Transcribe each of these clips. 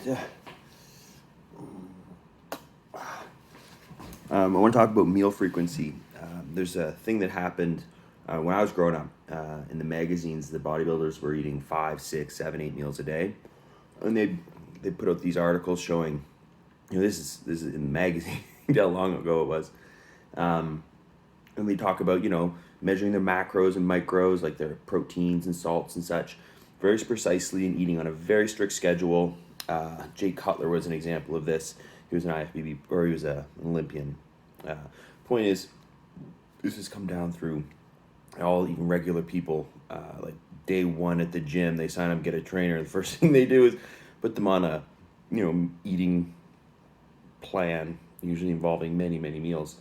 I want to talk about meal frequency. There's a thing that happened when I was growing up. In the magazines, the bodybuilders were eating 5, 6, 7, 8 meals a day, and they put out these articles showing, this is in the magazine. How long ago it was, and they talk about measuring their macros and micros, like their proteins and salts and such, very precisely, and eating on a very strict schedule. Jay Cutler was an example of this. He was an IFBB, or he was an Olympian. Uh, Point is, this has come down through all even regular people. Like day one at the gym, they sign up, get a trainer. The first thing they do is put them on a eating plan, usually involving many meals.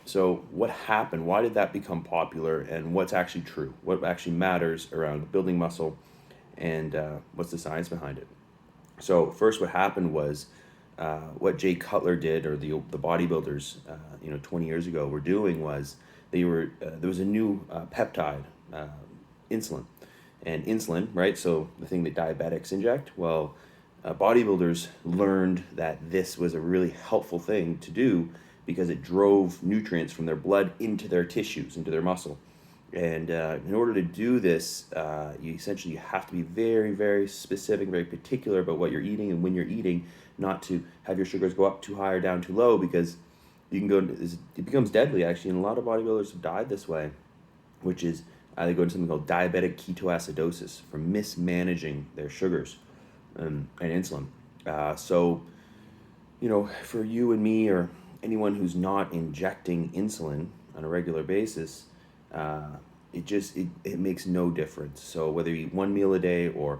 So what happened? Why did that become popular? And what's actually true? What actually matters around building muscle? And what's the science behind it? So first, what happened was what Jay Cutler did, or the bodybuilders, 20 years ago, were doing was there was a new peptide, insulin, and insulin, right? So the thing that diabetics inject. Well, bodybuilders learned that this was a really helpful thing to do because it drove nutrients from their blood into their tissues, into their muscle. And in order to do this, you essentially have to be very specific, very particular about what you're eating and when you're eating, not to have your sugars go up too high or down too low, because it becomes deadly actually. And a lot of bodybuilders have died this way, which is they go into something called diabetic ketoacidosis from mismanaging their sugars and insulin. So, for you and me, or anyone who's not injecting insulin on a regular basis, it makes no difference. So whether you eat 1 meal a day or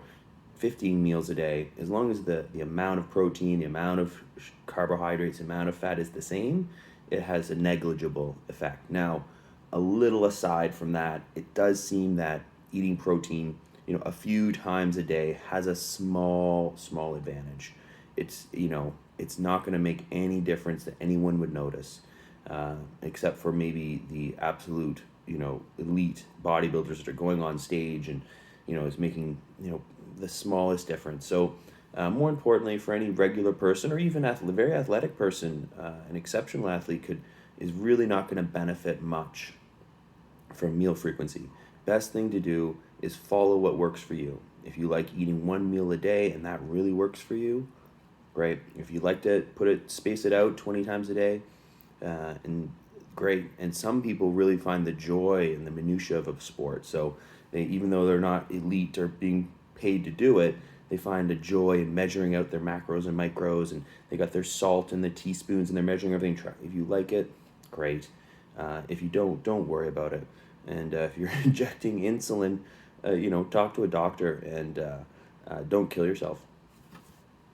15 meals a day, as long as the amount of protein, the amount of carbohydrates, the amount of fat is the same, it has a negligible effect. Now, a little aside from that, it does seem that eating protein, a few times a day has a small advantage. It's not going to make any difference that anyone would notice, except for maybe the absolute, elite bodybuilders that are going on stage and, is making, the smallest difference. So, more importantly, for any regular person, or even very athletic person, an exceptional athlete is really not going to benefit much from meal frequency. Best thing to do is follow what works for you. If you like eating 1 meal a day and that really works for you, great. If you like to space it out 20 times a day, and great. And some people really find the joy in the minutia of a sport. So even though they're not elite or being paid to do it, they find a joy in measuring out their macros and micros, and they got their salt and the teaspoons, and they're measuring everything. If you like it, great. If you don't worry about it. And if you're injecting insulin, talk to a doctor, and don't kill yourself.